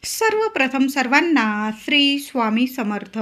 सर्वप्रथम सर्वांना श्री स्वामी समर्थ.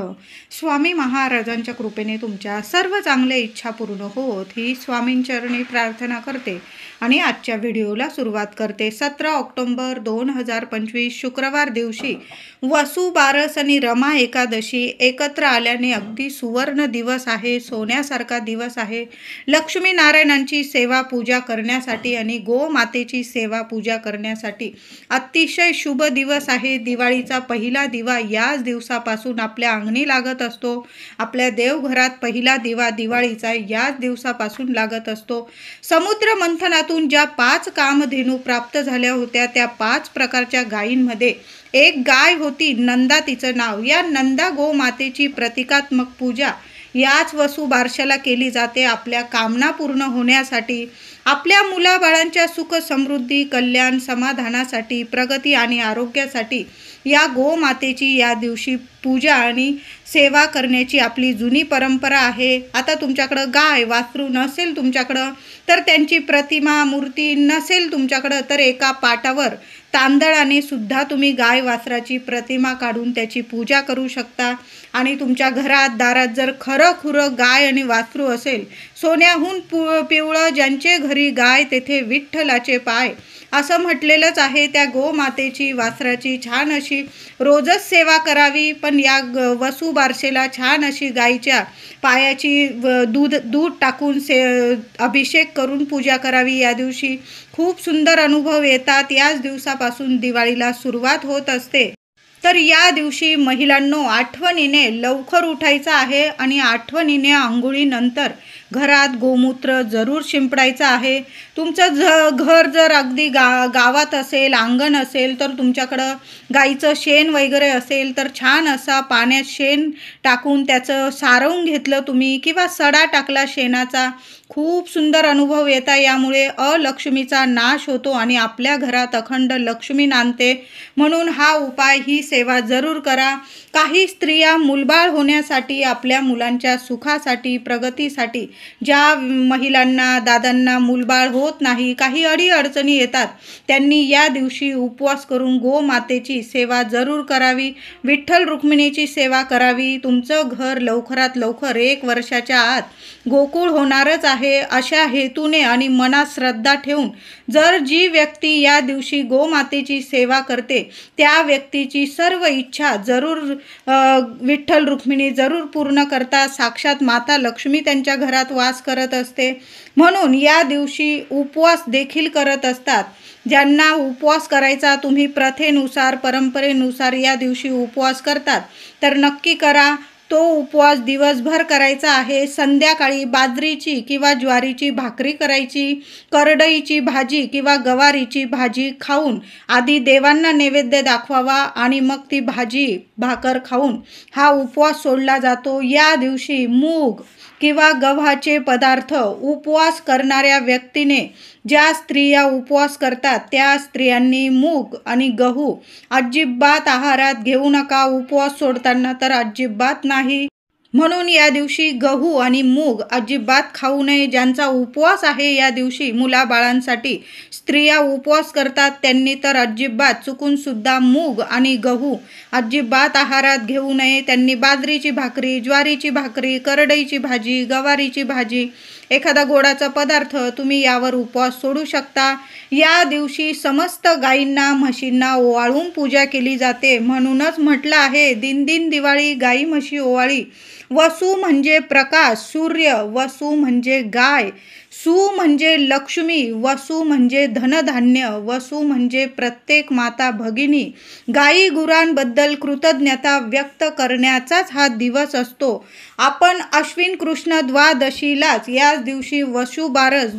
स्वामी महाराजांच्या कृपेने तुमच्या सर्व चांगल्या इच्छा पूर्ण होत ही स्वामींचरणी प्रार्थना करते आणि आजच्या व्हिडिओला सुरुवात करते. 17 ऑक्टोबर 2025 शुक्रवार दिवशी वसू बारस आणि रमा एकादशी एकत्र आल्याने अगदी सुवर्ण दिवस आहे, सोन्यासारखा दिवस आहे. लक्ष्मी नारायणांची सेवा पूजा करण्यासाठी आणि गोमातेची सेवा पूजा करण्यासाठी अतिशय शुभ दिवस आहे. दिवाळीचा पहिला दिवा याच दिवसापासून आपल्या अंगणी लागत असतो. आपल्या देवघरात पहिला दिवा दिवाळीचा याच दिवसापासून लागत असतो. समुद्र मंथनातून ज्या 5 कामधेनू प्राप्त झाल्या होत्या त्या 5 प्रकारच्या गायींमध्ये एक गाय होती नंदा, तिचं नाव. या नंदा गोमातेची प्रतिकात्मक पूजा याच वसू बारशाला केली जाते. आपल्या कामना पूर्ण होण्यासाठी, आपल्या मुलाबाळांच्या सुख समृद्धी, कल्याण, समाधानासाठी, प्रगती आणि आरोग्यासाठी या गोमातेची या दिवशी पूजा आणि सेवा करण्याची आपली जुनी परंपरा आहे. आता तुमच्याकडं गाय वासरू नसेल तुमच्याकडं तर त्यांची प्रतिमा मूर्ती नसेल तुमच्याकडं तर एका पाटावर तांदळाने सुद्धा तुम्ही गाय वासराची प्रतिमा काढून त्याची पूजा करू शकता. आणि तुमच्या घरात दारात जर खरं गाय आणि वासरू असेल, सोन्याहून पिवळं ज्यांचे घरी गाय तेथे विठ्ठलाचे पाय असं म्हटलेलंच आहे. त्या गोमातेची वासराची छान अशी रोजच सेवा करावी. पण या वसू बारशेला छान अशी गायीच्या पायाची दूध टाकून अभिषेक करून पूजा करावी. या दिवशी खूप सुंदर अनुभव येतात. याच दिवसापासून दिवाळीला सुरुवात होत असते. तर या दिवशी महिलांनो आठवणीने लवकर उठायचं आहे आणि आठवणीने आंघोळीनंतर घरात गोमूत्र जरूर शिंपडायचं आहे. तुमचं घर जर अगदी गावात असेल, अंगण असेल तर तुमच्याकडं गाईचं शेण वगैरे असेल तर छान असा पाण्यात शेण टाकून त्याचं सारवून घेतलं तुम्ही किंवा सडा टाकला शेणाचा, खूप सुंदर अनुभव येतात. यामुळे अलक्ष्मीचा नाश होतो आणि आपल्या घरात अखंड लक्ष्मी नांदते. म्हणून हा उपाय, ही सेवा जरूर करा. काही स्त्रिया मुलबाळ होण्यासाठी, आपल्या मुलांच्या सुखासाठी, प्रगतीसाठी, ज्या महिलांना दादांना मुलबाळ होत नाही, काही अडीअडचणी येतात, त्यांनी या दिवशी उपवास करून गोमातेची सेवा जरूर करावी. विठ्ठल रुक्मिणीची सेवा करावी. तुमचं घर लवकरात लवकर 1 वर्षाच्या आत गोकुळ होणारच आहे अशा हेतूने आणि मनात श्रद्धा ठेवून जर जी व्यक्ती या दिवशी गोमातेची सेवा करते त्या व्यक्तीची सर्व इच्छा जरूर विठ्ठल रुक्मिणी जरूर पूर्ण करतात. साक्षात माता लक्ष्मी त्यांच्या घरात वास करत असते. म्हणून या दिवशी उपवास देखील करत असतात. ज्यांना उपवास करायचा, तुम्ही प्रथेनुसार परंपरेनुसार या दिवशी उपवास करतात तर नक्की करा. तो उपवास दिवसभर करायचा आहे. संध्याकाळी बाजरीची किंवा ज्वारीची भाकरी करायची, करडईची भाजी किंवा गवारीची भाजी खाऊन आधी देवांना नैवेद्य दाखवावा आणि मग ती भाजी भाकर खाऊन हा उपवास सोडला जातो. या दिवशी मूग किंवा गव्हाचे पदार्थ उपवास करणाऱ्या व्यक्तीने, ज्या स्त्रिया उपवास करतात त्या स्त्रियांनी मूग आणि गहू अजिबात आहारात घेऊ नका उपवास सोडताना, तर अजिबात नाही. म्हणून या दिवशी गहू आणि मूग अजिबात खाऊ नये. ज्यांचा उपवास आहे या दिवशी मुलाबाळांसाठी स्त्रिया उपवास करतात त्यांनी तर अजिबात चुकून सुद्धा मूग आणि गहू अजिबात आहारात घेऊ नये. त्यांनी बाजरीची भाकरी, ज्वारीची भाकरी, करडईची भाजी, गवारीची भाजी, एखादा गोडाचा पदार्थ तुम्ही यावर उपवास सोडू शकता. या दिवशी समस्त गायींना म्हशींना ओवाळून पूजा केली जाते. म्हणूनच म्हटलं आहे, दिन दिवाळी गाई म्हशी ओवाळी. वसू म्हणजे प्रकाश, सूर्य, वसू म्हणजे गाय, सू म्हणजे लक्ष्मी, वसू म्हणजे धनधान्य, वसू म्हणजे प्रत्येक माता भगिनी. गाई गुरांबद्दल कृतज्ञता व्यक्त करण्याचाच हा दिवस असतो. आपण अश्विन कृष्ण द्वादशीलाच याच दिवशी वसू बारस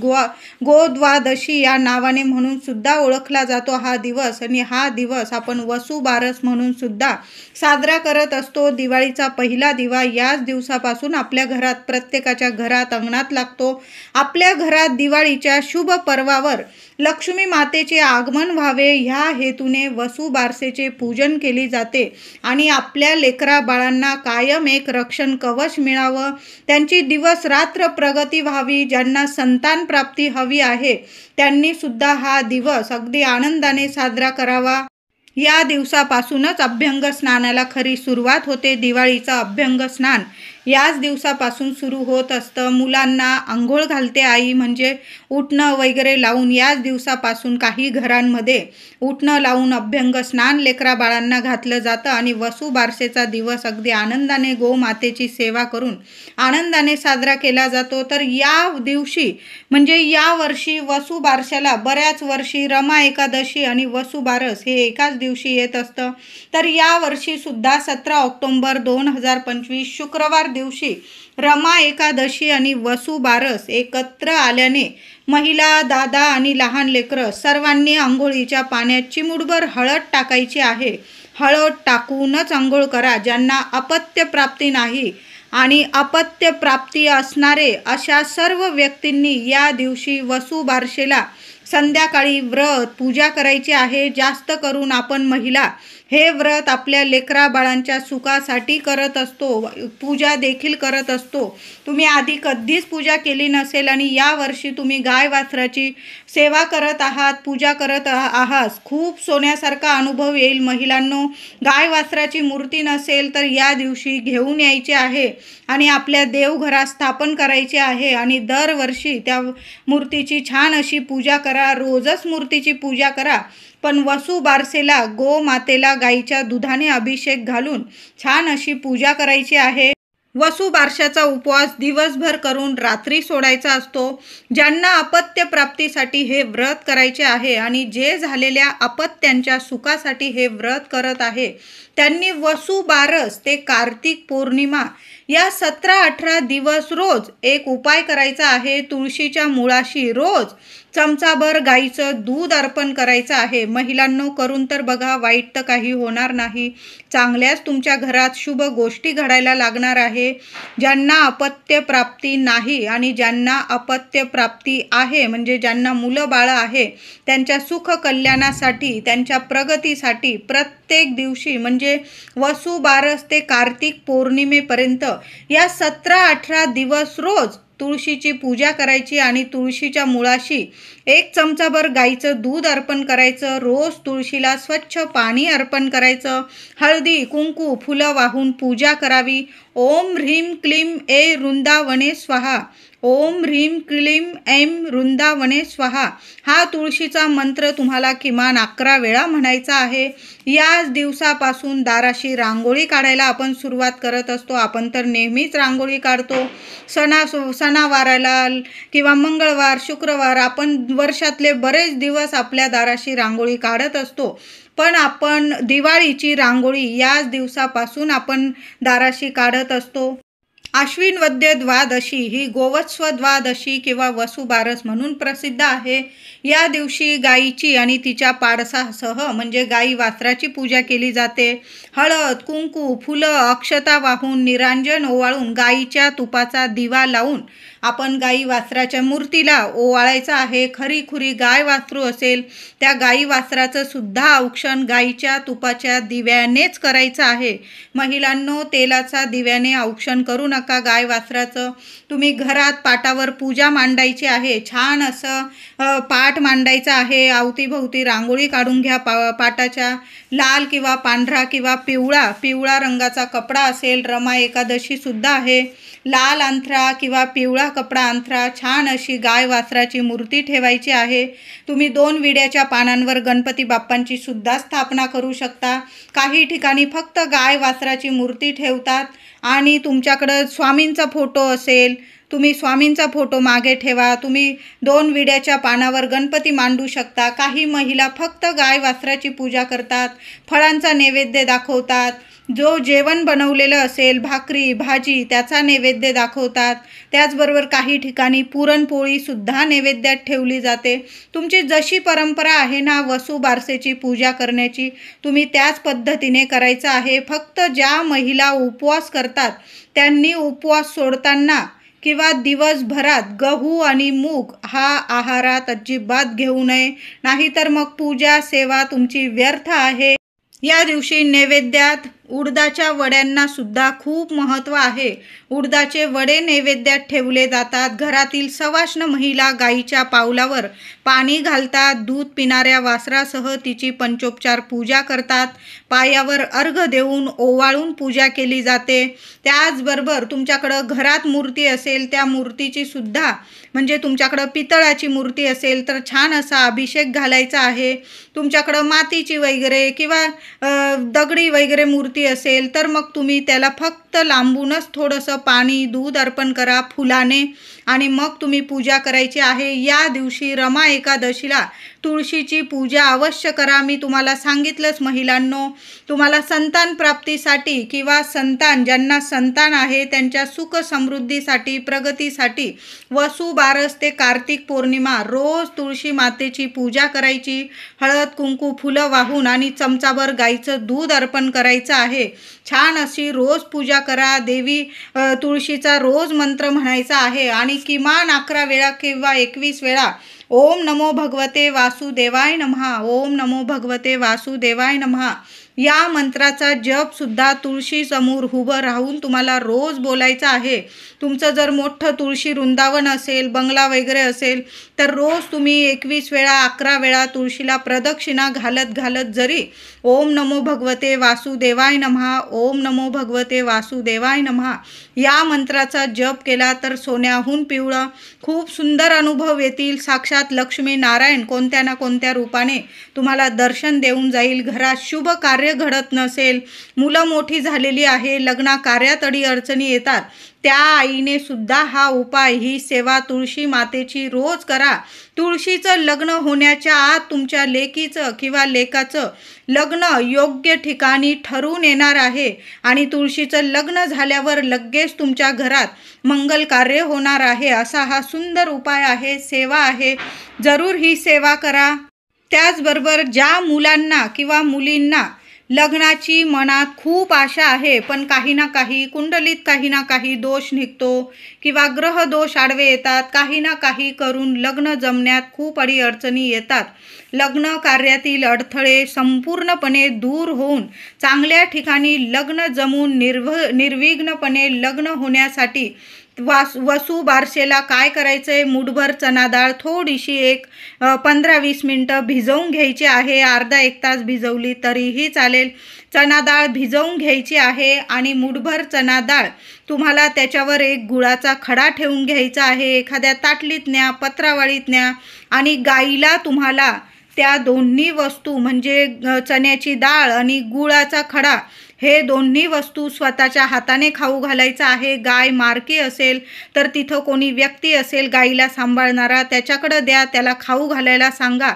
गोद्वादशी या नावाने म्हणून सुद्धा ओळखला जातो हा दिवस. आणि हा दिवस आपण वसू बारस म्हणून सुद्धा साजरा करत असतो. दिवाळीचा पहिला दिवा याच दिवसापासून आपल्या घरात, प्रत्येकाच्या घरात अंगणात लागतो. आपल्या घरात दिवाळीच्या शुभ पर्वावर लक्ष्मी मातेचे आगमन व्हावे ह्या हेतूने वसू बारसेचे पूजन केले जाते आणि आपल्या लेकरा बाळांना कायम एक रक्षण कवच मिळावं, त्यांची दिवस रात्र प्रगती व्हावी. ज्यांना संतान प्राप्ती हवी आहे त्यांनी सुद्धा हा दिवस अगदी आनंदाने साजरा करावा. या दिवसापासूनच अभ्यंग स्नानाला खरी सुरुवात होते. दिवाळीचं अभ्यंग स्नान याच दिवसापासून सुरू होत असतं. मुलांना आंघोळ घालते आई, म्हणजे उटणं वगैरे लावून याच दिवसापासून काही घरांमध्ये उटणं लावून अभ्यंग स्नान लेकरा बाळांना घातलं जातं आणि वसुबारसेचा दिवस अगदी आनंदाने गोमातेची सेवा करून आनंदाने साजरा केला जातो. तर या दिवशी म्हणजे या वर्षी वसुबारशाला बऱ्याच वर्षी रमा एकादशी आणि वसुबारस हे एकाच दिवशी येत असतं. तर या वर्षी सुद्धा 17 ऑक्टोबर 2025 शुक्रवार दिवशी रमा एकादशी आणि वसुबारस एकत्र आल्याने महिला, दादा आणि लहान लेकरं सर्वांनी आंघोळीच्या पाण्यात चिमूटभर हळद टाकायची आहे. हळद टाकूनच आंघोळ करा. ज्यांना अपत्य प्राप्ती नाही आणि अपत्य प्राप्ती असणारे अशा सर्व व्यक्तींनी या दिवशी वसुबारसेला संध्याकाळी व्रत पूजा करायची आहे. जास्त करून आपण महिला हे व्रत आपल्या लेकरा बाळांच्या सुखासाठी करत असतो, पूजा देखील करत असतो. तुम्ही आधी कधीच पूजा केली नसेल आणि या वर्षी तुम्ही गाय वासराची सेवा करत आहात, पूजा करत आहात, खूप सोन्यासारखा अनुभव येईल. महिलांनो, गाय वासराची मूर्ती नसेल तर या दिवशी घेऊन यायची आहे आणि आपल्या देवघरात स्थापन करायचे आहे आणि दरवर्षी त्या मूर्तीची छान अशी पूजा करा. रोजच मूर्तीची पूजा करा, पण वसुबारसेला गोमातेला गाईच्या दुधाने अभिषेक घालून छान अशी पूजा करायची आहे. वसुबारशाचा उपवास दिवसभर करून रात्री सोडायचा असतो. ज्यांना अपत्य प्राप्तीसाठी हे व्रत करायचे आहे आणि जे झालेल्या अपत्यांच्या सुखासाठी हे व्रत करत आहे त्यांनी वसुबारस ते कार्तिक पौर्णिमा या 17-18 दिवस रोज एक उपाय करायचा आहे. तुळशीच्या मुळाशी रोज चमचाभर गाईचं दूध अर्पण करायचं आहे. महिलांनो, करून तर बघा, वाईट तर काही होणार नाही. चांगल्याच तुमच्या घरात शुभ गोष्टी घडायला लागणार आहे. ज्यांना अपत्य प्राप्ती नाही आणि ज्यांना अपत्य प्राप्ती आहे म्हणजे ज्यांना मुलं बाळं आहे त्यांच्या सुख कल्याणासाठी, त्यांच्या प्रगतीसाठी प्रत्येक दिवशी म्हणजे वसुबारस ते कार्तिक पौर्णिमेपर्यंत या 17-18 दिवस रोज तुळशीची पूजा करायची आणि तुळशीच्या मुळाशी एक चमचाभर गाईचं दूध अर्पण करायचं. रोज तुळशीला स्वच्छ पाणी अर्पण करायचं. हळदी, कुंकू, फुलं वाहून पूजा करावी. ओम ह्रीं क्लीं ए वृंदावने स्वाहा, ओम ह्रीं क्लीं ऐं वृंदावने स्वाहा हा तुळशीचा मंत्र तुम्हाला किमान 11 वेळा म्हणायचा आहे. याच दिवसापासून दाराशी रांगोळी काढायला आपण सुरुवात करत असतो. आपण तर नेहमीच रांगोळी काढतो. सणावाराला किंवा मंगळवार, शुक्रवार आपण वर्षातले बरेच दिवस आपल्या दाराशी रांगोळी काढत असतो. पण आपण दिवाळीची रांगोळी याच दिवसापासून आपण दाराशी काढत असतो. आश्विन वद्य द्वादशी ही गोवत्स्व द्वादशी किंवा वसुबारस म्हणून प्रसिद्ध आहे. या दिवशी गायीची आणि तिच्या पाडसासह म्हणजे गाई वासराची पूजा केली जाते. हळद, कुंकू, फुलं, अक्षता वाहून निरांजन ओवाळून गाईच्या तुपाचा दिवा लावून आपण गाई वासराच्या मूर्तीला ओवाळायचं आहे. खरी गाय वासरू असेल त्या गाई वासराचं सुद्धा औक्षण गाईच्या तुपाच्या दिव्यानेच करायचं आहे. महिलांनो, तेलाचा दिव्याने औक्षण करू नका गाय वासराचं. तुम्ही घरात पाटावर पूजा मांडायची आहे. छान असं पाट मांडायचा आहे. अवतीभोवती रांगोळी काढून घ्या. पाटाच्या लाल किंवा पांढरा किंवा पिवळा रंगाचा कपडा असेल. रमा एकादशी सुद्धा आहे. लाल अंथरा किंवा पिवळा कपडा अंथरा. छान अशी गाय वासराची मूर्ती ठेवायची आहे. तुम्ही 2 विड्याच्या पानांवर गणपती बाप्पांची सुद्धा स्थापना करू शकता. काही ठिकाणी फक्त गाय वासराची मूर्ती ठेवतात आणि तुमच्याकडं स्वामींचा फोटो असेल, तुम्ही स्वामींचा फोटो मागे ठेवा. तुम्ही 2 विड्याच्या पानावर गणपती मांडू शकता. काही महिला फक्त गाय वासराची पूजा करतात, फळांचा नैवेद्य दाखवतात. जो जेवण बनवलेलं असेल, भाकरी, भाजी, त्याचा नैवेद्य दाखवतात. त्याचबरोबर काही ठिकाणी पुरणपोळीसुद्धा नैवेद्यात ठेवली जाते. तुमची जशी परंपरा आहे ना वसुबारसेची पूजा करण्याची, तुम्ही त्याच पद्धतीने करायचं आहे. फक्त ज्या महिला उपवास करतात त्यांनी उपवास सोडताना किंवा दिवसभरात गहू आणि मूग हा आहारात अजिबात घेऊ नये. नाहीतर मग पूजा सेवा तुमची व्यर्थ आहे. या दिवशी नैवेद्यात उडदाच्या वड्यांना सुद्धा खूप महत्त्व आहे। उडदाचे वडे नैवेद्यात ठेवले जातात। घरातील सवाष्ण महिला गाईच्या पावलावर पाणी घालतात। दूध पिणाऱ्या वासरासह तिची पंचोपचार पूजा करतात। पायावर अर्घ देऊन ओवाळून पूजा केली जाते। त्याचबरोबर तुमच्याकडं घरात मूर्ती असेल त्या मूर्तीची सुद्धा म्हणजे तुमच्याकडं पितळाची मूर्ती असेल तर छान असा अभिषेक घालायचा आहे। तुमच्याकडं मातीची वगैरे किंवा दगडी वगैरे मूर्ती असेल तर मग तुम्ही त्याला फक्त लांबूनच थोडंसं पाणी दूध अर्पण करा फुलाने आणि मग तुम्ही पूजा करायची आहे। या दिवशी रमा एकादशीला तुळशीची पूजा अवश्य करा। मी तुम्हाला सांगितलंच महिलांनो, तुम्हाला संतान प्राप्तीसाठी किंवा ज्यांना संतान आहे त्यांच्या सुख समृद्धीसाठी प्रगतीसाठी वसू बारस ते कार्तिक पौर्णिमा रोज तुळशी मातेची पूजा करायची। हळद कुंकू फुलं वाहून आणि चमचाभर गाईचं दूध अर्पण करायचं आहे। छान अशी रोज पूजा करा। देवी तुळशीचा रोज मंत्र म्हणायचा आहे आणि किमान 11 वेळा किंवा 21 वेळा ओम नमो भगवते वासुदेवाय नमः, ओम नमो भगवते वासुदेवाय नमः या मंत्राचा जप सुद्धा तुळशी समोर उभं राहून तुम्हाला रोज बोलायचं आहे। तुमचं जर मोठं तुळशी वृंदावन असेल बंगला वगैरे असेल तर रोज तुम्ही 21 वेळा 11 वेळा तुळशीला प्रदक्षिणा घालत जरी ओम नमो भगवते वासुदेवाय नमः, ओम नमो भगवते वासुदेवाय नमः या मंत्राचा जप केला तर सोन्याहून पिवळं खूप सुंदर अनुभव येतील। साक्षात लक्ष्मी नारायण कोणत्या ना कोणत्या रूपाने तुम्हाला दर्शन देऊन जाईल। घरात शुभ कार्य घडत नसेल, मुलं मोठी झालेली आहे, लग्न कार्यात अडचणी येतात, त्या आईने सुद्धा हा उपाय ही सेवा तुळशी मातेची रोज करा। तुळशीचं लग्न होण्याच्या आत तुमच्या लेकीचं किंवा लेकाचं लग्न योग्य ठिकाणी ठरून येणार आहे आणि तुळशीचं लग्न झाल्यावर लगेच तुमच्या घरात मंगल कार्य होणार आहे। असा हा सुंदर उपाय आहे, सेवा आहे, जरूर ही सेवा करा। त्याचबरोबर ज्या मुलांना किंवा मुलींना लग्नाची मनात खूप आशा आहे पण काही ना काही कुंडलीत काही ना काही दोष निघतो किंवा ग्रह दोष आडवे येतात, काही ना काही करून लग्न जमण्यात खूप अडचणी येतात। लग्न कार्यातील अडथळे संपूर्णपणे दूर होऊन चांगल्या ठिकाणी लग्न जमून निर्विघ्नपणे लग्न होण्यासाठी वसू बारसेला काय करायचंय, मुठभर चना डाळ थोडीशी 15-20 मिनिटं भिजवून घ्यायची आहे। अर्धा 1 तास भिजवली तरीही चालेल। चना डाळ भिजवून घ्यायची आहे आणि मुठभर चना डाळ तुम्हाला त्याच्यावर एक गुळाचा खडा ठेवून घ्यायचा आहे। एखाद्या ताटलीत न्या, पत्रावळीत न्या आणि गाईला तुम्हाला त्या दोन्ही वस्तू म्हणजे चण्याची डाळ आणि गुळाचा खडा हे दोन्ही वस्तू स्वतःच्या हाताने खाऊ घालायचं आहे। गाय मारकी असेल तर तिथं कोणी व्यक्ती असेल गाईला सांभाळणारा त्याच्याकडे द्या, त्याला खाऊ घालायला सांगा।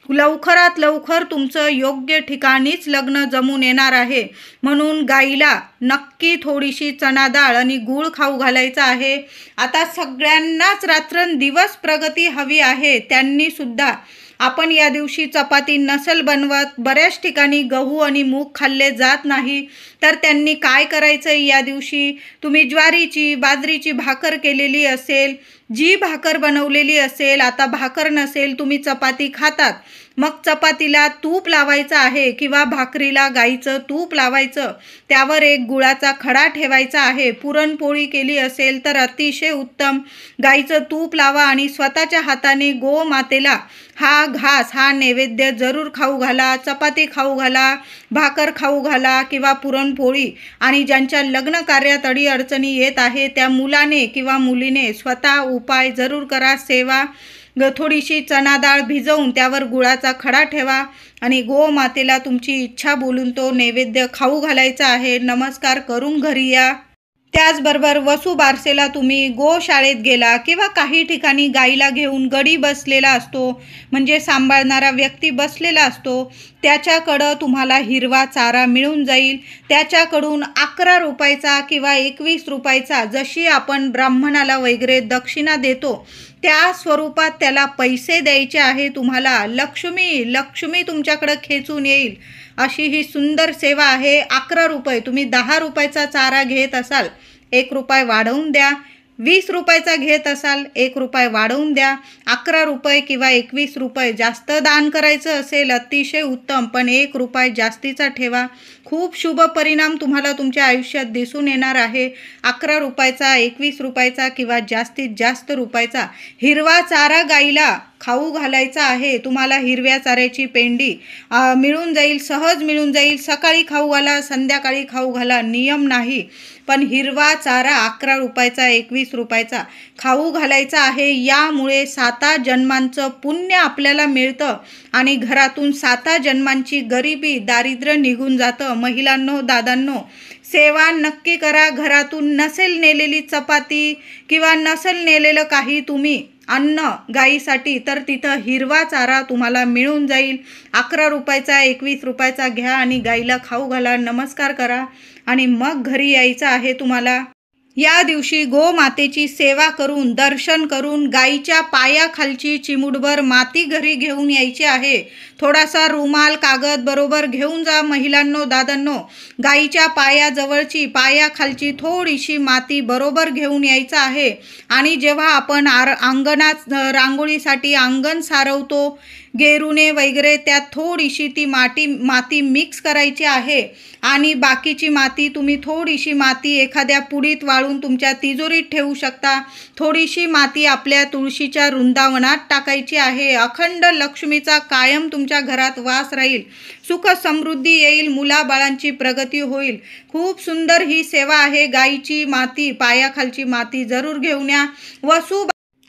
लवकरात लवकर तुमचं योग्य ठिकाणीच लग्न जमून येणार आहे म्हणून गाईला नक्की थोडीशी चना डाळ आणि गूळ खाऊ घालायचा आहे। आता सगळ्यांनाच रात्रंदिवस प्रगती हवी आहे, त्यांनी सुद्धा आपण या दिवशी चपाती नसल बनवत, बऱ्याच ठिकाणी गहू आणि मूग खाल्ले जात नाही तर त्यांनी काय करायचं, या दिवशी तुम्ही ज्वारीची बाजरीची भाकर केलेली असेल, जी भाकर बनवलेली असेल, आता भाकर नसेल तुम्ही चपाती खातात मग चपातीला तूप लावायचं आहे किंवा भाकरीला गाईचं तूप लावायचं, त्यावर एक गुळाचा खडा ठेवायचा आहे। पुरणपोळी केली असेल तर अतिशय उत्तम, गाईचं तूप लावा आणि स्वतःच्या हाताने गोमातेला हा घास हा नैवेद्य जरूर खाऊ घाला। चपाती खाऊ घाला, भाकर खाऊ घाला किंवा पुरणपोळी। आणि ज्यांच्या लग्न कार्यात अडचणी येत आहे त्या मुलाने किंवा मुलीने स्वतः उपाय जरूर करा। सेवा थोडीशी चना डाळ भिजवून त्यावर गुळाचा खडा ठेवा आणि गोमातेला तुमची इच्छा बोलून तो नैवेद्य खाऊ घालायचा आहे। नमस्कार करून घरी या। त्याचबरोबर वसू बारसेला तुम्ही गोशाळेत गेला किंवा काही ठिकाणी गाईला घेऊन गडी बसलेला असतो म्हणजे सांभाळणारा व्यक्ती बसलेला असतो, त्याच्याकडं तुम्हाला हिरवा चारा मिळून जाईल। त्याच्याकडून 11 रुपयाचा किंवा 21 रुपयाचा जशी आपण ब्राह्मणाला वगैरे दक्षिणा देतो त्या स्वरूपात त्याला पैसे द्यायचे आहे तुम्हाला। लक्ष्मी तुमच्याकडे खेचून येईल अशी ही सुंदर सेवा आहे। 11 रुपये, तुम्ही 10 रुपयाचा चारा घेत असाल 1 रुपये वाढवून द्या। 20 रुपयाचा घेत असाल 1 रुपये वाढवून द्या. 11 रुपये किंवा 21 रुपये जास्त दान करायचं असेल अतिशय उत्तम, पण 1 रुपये जास्तीचा ठेवा. खूप शुभ परिणाम तुम्हाला तुमच्या आयुष्यात दिसून येणार आहे. 11 रुपयाचा, 21 रुपयाचा किंवा जास्तीत जास्त रुपयाचा हिरवा चारा गाईला खाऊ घालायचा आहे. तुम्हाला हिरव्या चाऱ्याची पेंडी मिळून जाईल, सहज मिळून जाईल. सकाळी खाऊ घाला, संध्याकाळी खाऊ घाला, नियम नाही. पण हिरवा चारा 11 रुपयाचा, 21 रुपयाचा खाऊ घालायचा आहे. यामुळे 7 जन्मांचं पुण्य आपल्याला मिळतं आणि घरातून 7 जन्मांची गरिबी, दारिद्र्य निघून जातं. महिलांनो, दादांनो, सेवा नक्की करा. घरातून नसेल नेलेली चपाती किंवा नसेल नेलेलं काही तुम्ही अन्न गाईसाठी, तर तिथं हिरवा चारा तुम्हाला मिळून जाईल. 11 रुपयाचा, 21 रुपयाचा घ्या आणि गाईला खाऊ घाला, नमस्कार करा आणि मग घरी यायचं आहे तुम्हाला. या दिवशी गोमातेची सेवा करून, दर्शन करून गाईच्या पायाखालची चिमूटभर माती घरी घेऊन यायची आहे. थोडासा रुमाल, कागद बरोबर घेऊन जा. महिलांनो, दादांनो, गाईच्या पायाजवळची, पायाखालची थोडीशी माती बरोबर घेऊन यायचं आहे. आणि जेव्हा आपण अंगणात रांगोळीसाठी अंगण सारवतो गेरुने वगैरे, त्यात थोडीशी ती माती मिक्स करायची आहे. आणि बाकीची माती तुम्ही थोडीशी माती एखाद्या पुडीत वाळून तुमच्या तिजोरीत ठेवू शकता. थोडीशी माती आपल्या तुळशीच्या वृंदावनात टाकायची आहे. अखंड लक्ष्मीचा कायम तुमच्या घरात वास राहील. सुख समृद्धी येईल, मुलाबाळांची प्रगती होईल. खूप सुंदर ही सेवा आहे. गाईची माती, पायाखालची माती जरूर घेऊन या.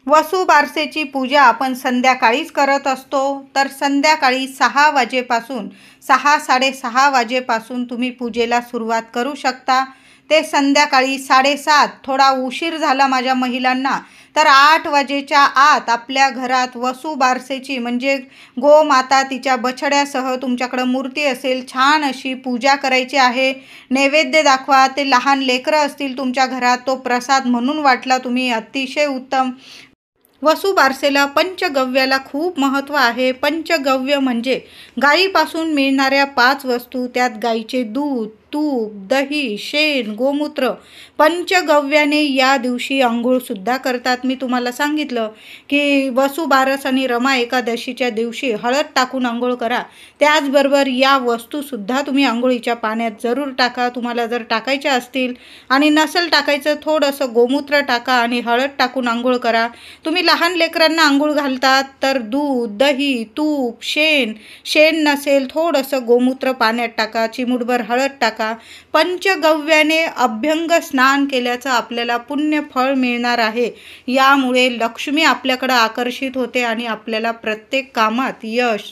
वसू बारसेची पूजा आपण संध्याकाळीच करत असतो, तर संध्याकाळी 6 वाजेपासून 6-6:30 वाजेपासून तुम्ही पूजेला सुरुवात करू शकता. ते संध्याकाळी 7:30, थोडा उशीर झाला माझ्या महिलांना, तर 8 वाजेच्या आत आपल्या घरात वसू बारसेची म्हणजे गोमाता तिच्या बछड्यासह तुमच्याकडं मूर्ती असेल, छान अशी पूजा करायची आहे. नैवेद्य दाखवा. ते लहान लेकरं असतील तुमच्या घरात, तो प्रसाद म्हणून वाटला तुम्ही, अतिशय उत्तम. वसू बारसेला पंचगव्याला खूप महत्त्व आहे. पंचगव्य म्हणजे गाईपासून मिळणाऱ्या 5 वस्तू, त्यात गाईचे दूध, तूप, दही, शेण, गोमूत्र. पंचगव्याने या दिवशी आंघोळसुद्धा करतात. मी तुम्हाला सांगितलं की वसुबारस आणि रमा एकादशीच्या दिवशी हळद टाकून आंघोळ करा. त्याचबरोबर या वस्तूसुद्धा तुम्ही आंघोळीच्या पाण्यात जरूर टाका. तुम्हाला जर टाकायच्या असतील आणि नसेल टाकायचं, थोडंसं गोमूत्र टाका आणि हळद टाकून आंघोळ करा. तुम्ही लहान लेकरांना आंघोळ घालतात तर दूध, दही, तूप, शेण नसेल थोडंसं गोमूत्र पाण्यात टाका, चिमूटभर हळद टाका. पंचगव्याने अभ्यंग स्नान केल्याचं आपल्याला पुण्य फळ मिळणार आहे. यामुळे लक्ष्मी आपल्याकडे आकर्षित होते आणि आपल्याला प्रत्येक कामात यश,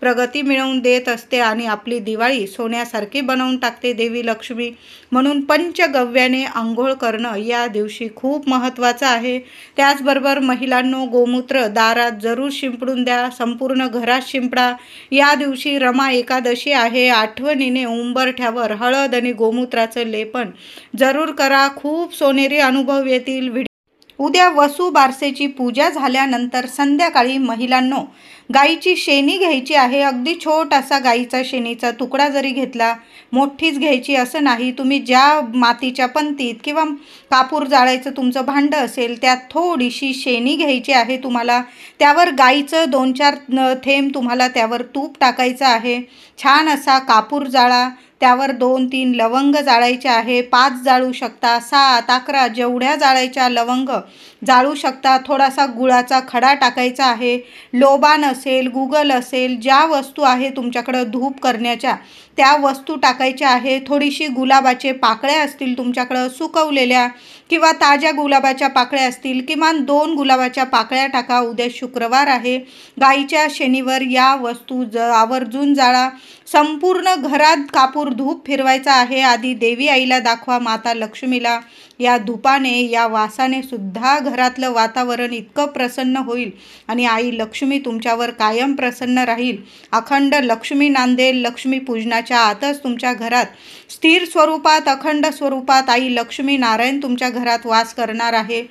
प्रगती मिळवून देत असते आणि आपली दिवाळी सोन्यासारखी बनवून टाकते देवी लक्ष्मी. म्हणून पंचगव्याने आंघोळ करणं या दिवशी खूप महत्त्वाचं आहे. त्याचबरोबर महिलांनो, गोमूत्र दारात जरूर शिंपडून द्या, संपूर्ण घरात शिंपडा. या दिवशी रमा एकादशी आहे. आठवणीने उंबरठ्यावर हळद आणि गोमूत्राचं लेपन जरूर करा. खूप सोनेरी अनुभव येतील. उद्या वसू बारसेची पूजा झाल्यानंतर संध्याकाळी महिलांनो, गाईची शेणी घ्यायची आहे. अगदी छोटासा गाईचा शेणीचा तुकडा जरी घेतला, मोठीच घ्यायची असं नाही. तुम्ही ज्या मातीच्या पंतीत किंवा कापूर जाळायचं तुमचं भांडं असेल, त्यात थोडीशी शेणी घ्यायची आहे तुम्हाला. त्यावर गाईचं 2-4 थेंब तुम्हाला त्यावर तूप टाकायचं आहे. छान असा कापूर जाळा. त्यावर 2-3 लवंग जाळायचे आहे. 5 जाळू शकता, 7-11 जेवढ्या जाळायच्या लवंग जाळू शकता. थोडासा गुळाचा खडा टाकायचा आहे. लोबान असेल, गुगल असेल, ज्या वस्तू आहे तुमच्याकडं धूप करण्याच्या त्या वस्तू टाकायच्या आहे. थोडीशी गुलाबाचे पाकळ्या असतील तुमच्याकडं सुकवलेल्या किंवा ताज्या गुलाबाच्या पाकळ्या असतील, किमान 2 गुलाबाच्या पाकळ्या टाका. उद्या शुक्रवार आहे. गाईच्या शेणीवर या वस्तू आवर्जून जाळा. संपूर्ण घरात कापूर धूप फिरवायचा आहे. आधी देवी आईला दाखवा, माता लक्ष्मीला. या धुपाने, या वासाने सुद्धा घरातलं वातावरण इतकं प्रसन्न होईल आणि आई लक्ष्मी तुमच्यावर कायम प्रसन्न राहील. अखंड लक्ष्मी नांदेल. लक्ष्मी पूजनाच्या आतच तुमच्या घरात स्थिर स्वरूपात, अखंड स्वरूपात आई लक्ष्मी नारायण तुमच्या घरात वास करणार आहे.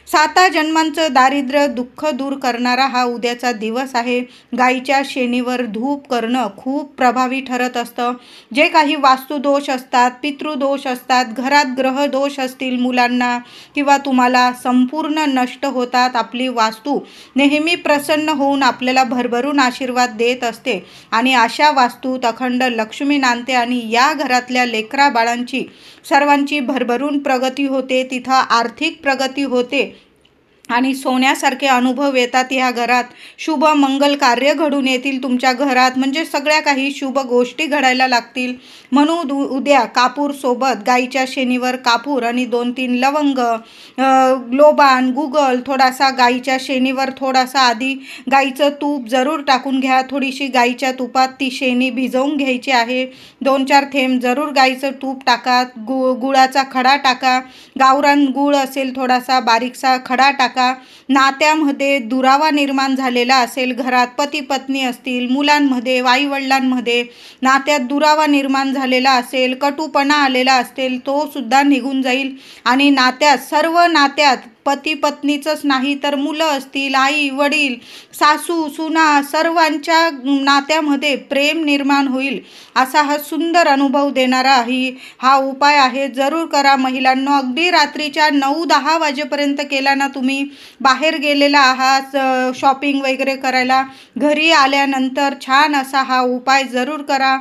7 जन्मांचं दारिद्र्य, दुःख दूर करणारा हा उद्याचा दिवस आहे. गाईच्या शेणीवर धूप करणं खूप प्रभावी ठरत असतं. जे काही वास्तुदोष असतात, पितृदोष असतात, घरात ग्रहदोष असतील, मुलांना किंवा तुम्हाला संपूर्ण नष्ट होतात. आपली वास्तू नेहमी प्रसन्न होऊन आपल्याला भरभरून आशीर्वाद देत असते आणि अशा वास्तूत अखंड लक्ष्मी नांदते आणि या घरातल्या लेकरा बाळांची सर्वांची भरभरून प्रगती होते. तिथं आर्थिक प्रगती होते आणि सोन्यासारखे अनुभव येतात. या घरात शुभ मंगल कार्य घडून येतील. तुमच्या घरात म्हणजे सगळ्या काही शुभ गोष्टी घडायला लागतील. म्हणून उद्या कापूर सोबत गाईच्या शेणीवर कापूर आणि 2-3 लवंग, लोबान, गुगल, थोडासा गाईच्या शेणीवर थोडासा आधी गाईचं तूप जरूर टाकून घ्या. थोडीशी गाईच्या तुपात ती शेणी भिजवून घ्यायची आहे. 2-4 थेंब जरूर गाईचं तूप टाका. गुळाचा खडा टाका. गावरान गुळ असेल थोडासा बारीकसा खडा टाका. नात्यामध्ये दुरावा निर्माण झालेला असेल, घरात पती पत्नी असतील, मुलांमध्ये आईवडिलांमध्ये नात्यात दुरावा निर्माण झालेला असेल, कटुपणा आलेला असेल, तो सुद्धा निघून जाईल आणि नात्यात सर्व नात्यात पती पत्नीचंच नाही तर मुलं असतील, आई वडील, सासू सुना सर्वांच्या नात्यामध्ये प्रेम निर्माण होईल. असा हा सुंदर अनुभव देणारा हा उपाय आहे. जरूर करा महिलांनो. अगदी रात्रीच्या 9-10 वाजेपर्यंत केला ना तुम्ही, बाहेर गेलेला आहात शॉपिंग वगैरे करायला, घरी आल्यानंतर छान असा हा उपाय जरूर करा.